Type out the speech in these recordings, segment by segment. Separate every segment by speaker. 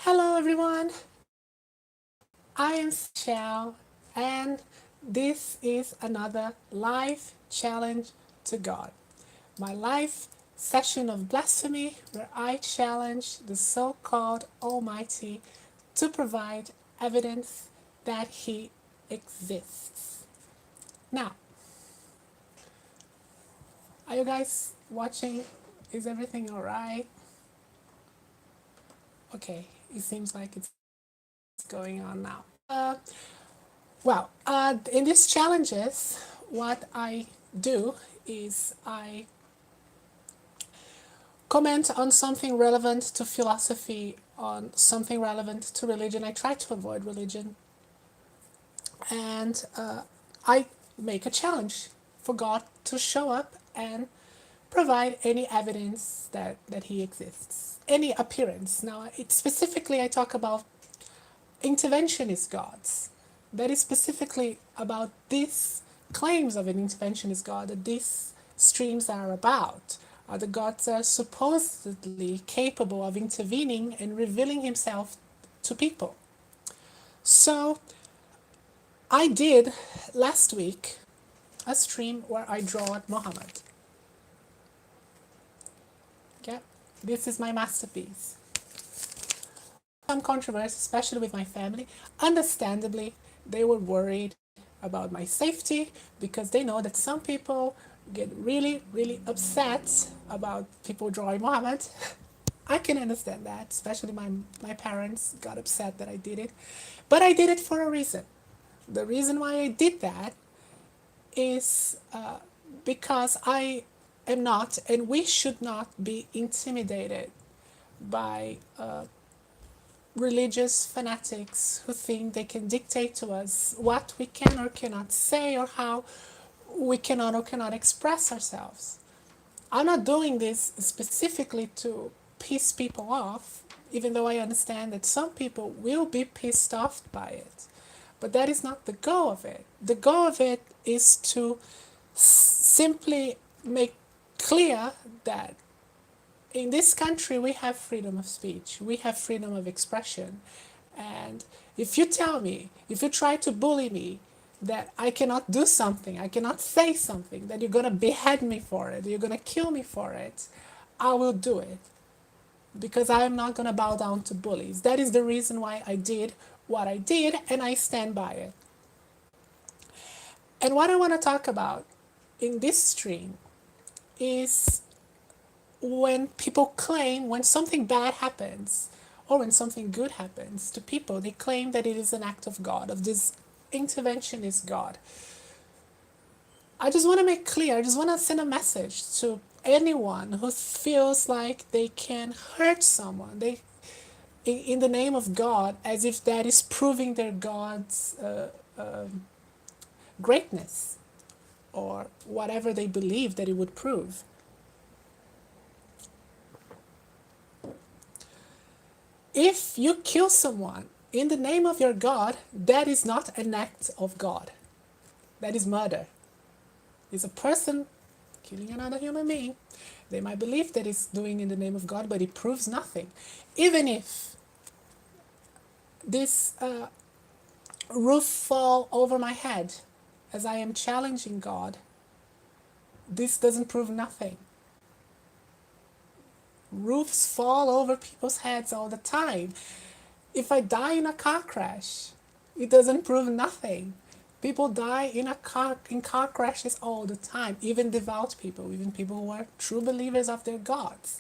Speaker 1: Hello everyone, I am Michel and this is another live challenge to God. My live session of blasphemy where I challenge the so-called Almighty to provide evidence that He exists. Now, are you guys watching? Is everything alright? Okay, it seems like it's going on now. In these challenges, what I do is I comment on something relevant to philosophy, on something relevant to religion. I try to avoid religion. And I make a challenge for God to show up and provide any evidence that He exists, any appearance. Now, specifically, I talk about interventionist gods. That is specifically about these claims of an interventionist God that these streams are about. Are the gods that are supposedly capable of intervening and revealing Himself to people. So I did last week a stream where I drawed Muhammad. Okay, this is my masterpiece. Some controversy, especially with my family. Understandably, they were worried about my safety because they know that some people get really, really upset about people drawing Muhammad. I can understand that, especially my parents got upset that I did it. But I did it for a reason. The reason why I did that is because I am not, and we should not be intimidated by religious fanatics who think they can dictate to us what we can or cannot say or how we cannot or cannot express ourselves. I'm not doing this specifically to piss people off, even though I understand that some people will be pissed off by it. But that is not the goal of it. The goal of it is to simply make clear that in this country we have freedom of speech, we have freedom of expression. And if you tell me, if you try to bully me, that I cannot do something, I cannot say something, that you're going to behead me for it, you're going to kill me for it, I will do it. Because I am not going to bow down to bullies. That is the reason why I did what I did, and I stand by it. And what I want to talk about in this stream is when people claim, when something bad happens or when something good happens to people, they claim that it is an act of God, of this interventionist God. I just want to make clear, I just want to send a message to anyone who feels like they can hurt someone in the name of God, as if that is proving their God's greatness or whatever they believe that it would prove. If you kill someone in the name of your God, that is not an act of God. That is murder. It's a person killing another human being. They might believe that it's doing in the name of God, but it proves nothing. Even if this roof fall over my head as I am challenging God, this doesn't prove nothing. Roofs fall over people's heads all the time. If I die in a car crash, it doesn't prove nothing. People die in car crashes all the time, even devout people, even people who are true believers of their gods.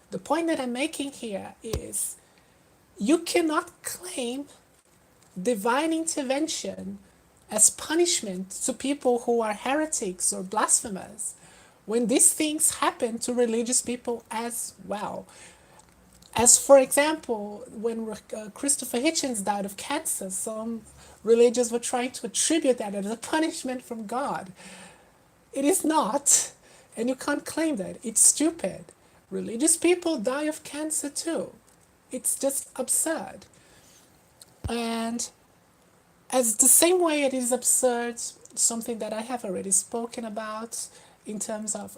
Speaker 1: The point that I'm making here is you cannot claim divine intervention as punishment to people who are heretics or blasphemers when these things happen to religious people as well. As for example, when Christopher Hitchens died of cancer, some religions were trying to attribute that as a punishment from God. It is not, and you can't claim that. It's stupid. Religious people die of cancer too. It's just absurd. And as the same way it is absurd, something that I have already spoken about in terms of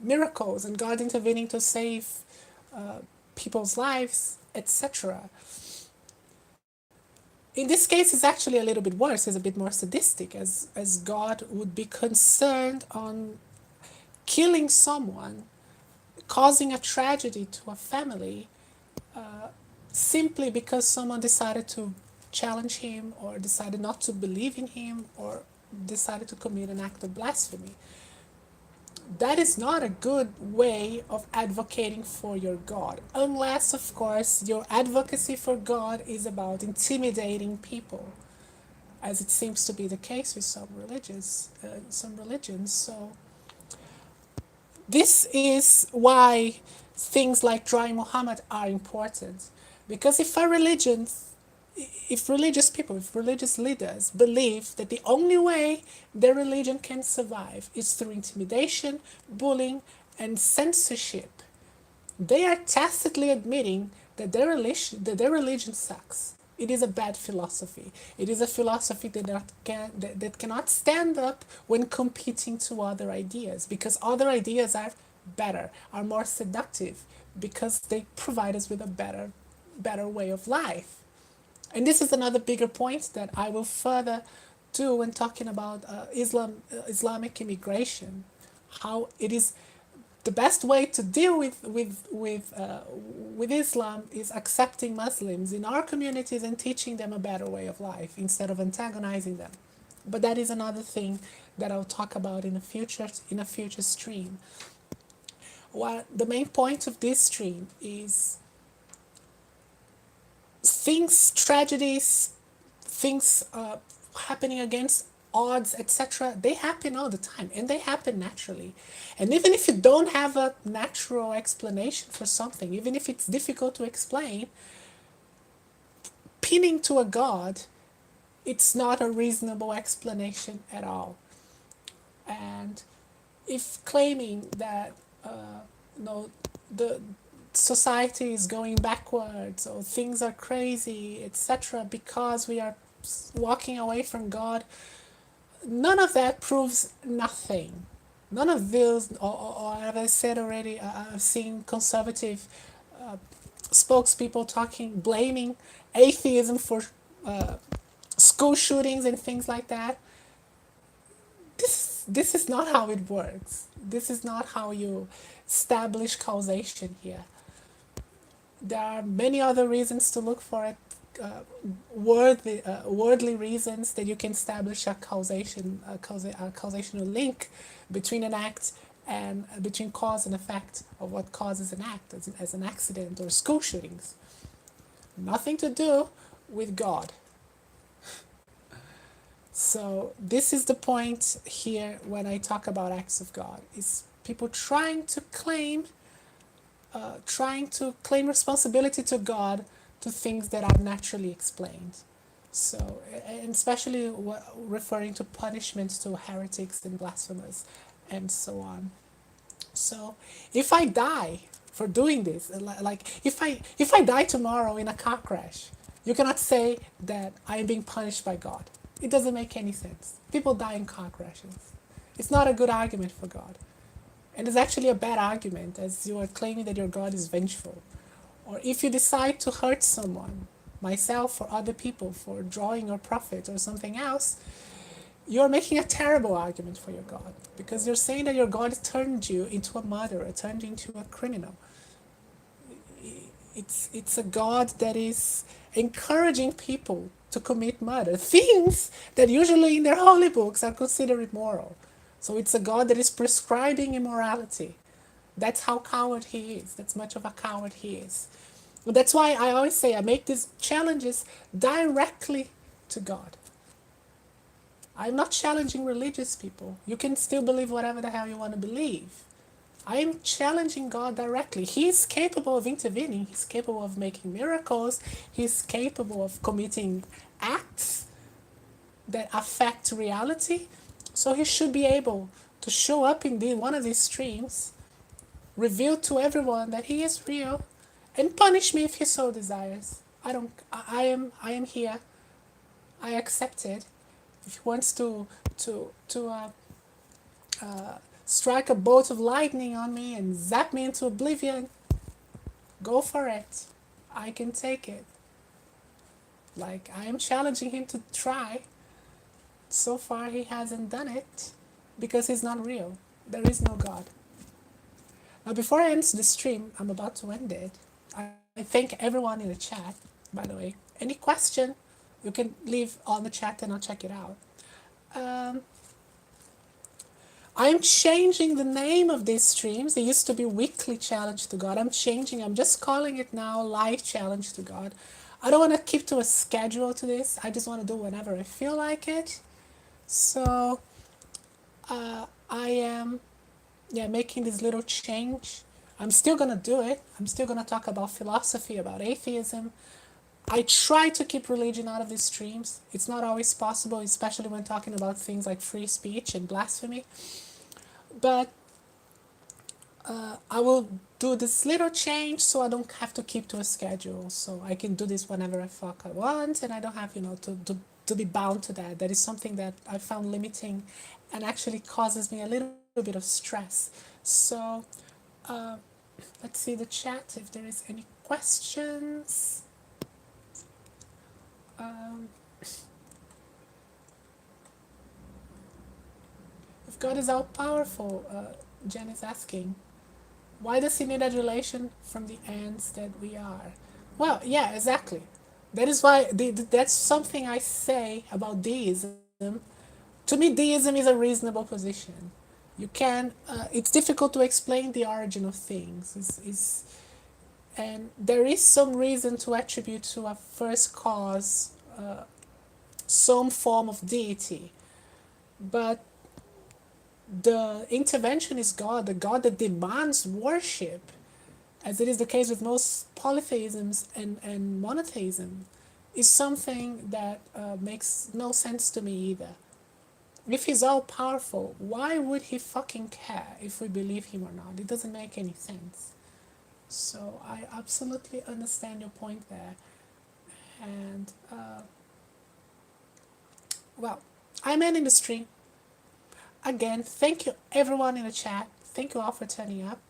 Speaker 1: miracles and God intervening to save people's lives, etc. In this case, it's actually a little bit worse. It's a bit more sadistic, as God would be concerned on killing someone, causing a tragedy to a family, simply because someone decided to challenge him, or decided not to believe in him, or decided to commit an act of blasphemy. That is not a good way of advocating for your God, unless, of course, your advocacy for God is about intimidating people, as it seems to be the case with some religions. So this is why things like drawing Muhammad are important, because if religious people, if religious leaders believe that the only way their religion can survive is through intimidation, bullying, and censorship, they are tacitly admitting that their religion sucks. It is a bad philosophy. It is a philosophy that cannot stand up when competing to other ideas, because other ideas are better, are more seductive, because they provide us with a better way of life. And this is another bigger point that I will further do when talking about Islamic immigration. How it is the best way to deal with Islam is accepting Muslims in our communities and teaching them a better way of life instead of antagonizing them. But that is another thing that I'll talk about in a future stream. What the main point of this stream is, things, tragedies, things happening against odds, etc., they happen all the time, and they happen naturally. And even if you don't have a natural explanation for something, even if it's difficult to explain, pinning to a god, it's not a reasonable explanation at all. And if claiming that the society is going backwards, or things are crazy, etc., because we are walking away from God, none of that proves nothing. None of those, or as I said already, I've seen conservative spokespeople blaming atheism for school shootings and things like that. This is not how it works. This is not how you establish causation here. There are many other reasons to look for it, worldly reasons that you can establish a causational link between an act, and between cause and effect of what causes an act, as an accident or school shootings. Nothing to do with God. So this is the point here when I talk about acts of God, is people trying to claim responsibility to God to things that are naturally explained. So, and especially referring to punishments to heretics and blasphemers and so on. So, if I die for doing this, like if I die tomorrow in a car crash, you cannot say that I am being punished by God. It doesn't make any sense. People die in car crashes. It's not a good argument for God. And it's actually a bad argument, as you are claiming that your God is vengeful. Or if you decide to hurt someone, myself or other people, for drawing your profit or something else, you're making a terrible argument for your God. Because you're saying that your God turned you into a murderer, turned you into a criminal. It's a God that is encouraging people to commit murder. Things that usually in their holy books are considered immoral. So it's a God that is prescribing immorality. That's how coward he is. That's much of a coward he is. That's why I always say I make these challenges directly to God. I'm not challenging religious people. You can still believe whatever the hell you want to believe. I am challenging God directly. He is capable of intervening. He's capable of making miracles. He's capable of committing acts that affect reality. So he should be able to show up in one of these streams, reveal to everyone that he is real, and punish me if he so desires. I am here. I accept it. If he wants to strike a bolt of lightning on me and zap me into oblivion, Go for it. I can take it. Like, I am challenging him to try. So far, he hasn't done it because he's not real. There is no God. Now, before I end the stream, I'm about to end it. I thank everyone in the chat, by the way. Any question, you can leave on the chat and I'll check it out. Um, I'm changing the name of these streams. It used to be Weekly Challenge to God. I'm changing. I'm just calling it now Live Challenge to God. I don't want to keep to a schedule to this. I just want to do whenever I feel like it. So I am, yeah, making this little change. I'm still gonna do it. I'm still gonna talk about philosophy, about atheism. I try to keep religion out of these streams. It's not always possible, especially when talking about things like free speech and blasphemy. But I will do this little change so I don't have to keep to a schedule. So I can do this whenever I fuck I want, and I don't have, to be bound to that. That is something that I found limiting and actually causes me a little bit of stress. So let's see the chat if there is any questions. Um, if God is all powerful, Jen is asking, why does he need adulation from the ants that we are? Well, yeah, exactly. That is why that's something I say about deism. To me, deism is a reasonable position. You can. It's difficult to explain the origin of things. And there is some reason to attribute to a first cause some form of deity, but the intervention is God, the God that demands worship, as it is the case with most polytheisms and monotheism, is something that makes no sense to me either. If he's all powerful, why would he fucking care if we believe him or not? It doesn't make any sense. So I absolutely understand your point there. And, well, I'm ending the stream. Again, thank you everyone in the chat. Thank you all for turning up.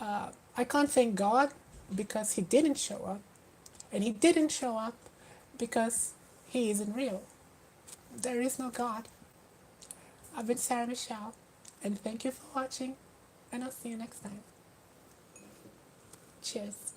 Speaker 1: I can't thank God because he didn't show up. And he didn't show up because he isn't real. There is no God. I've been Sarah Michelle, and thank you for watching, and I'll see you next time. Cheers.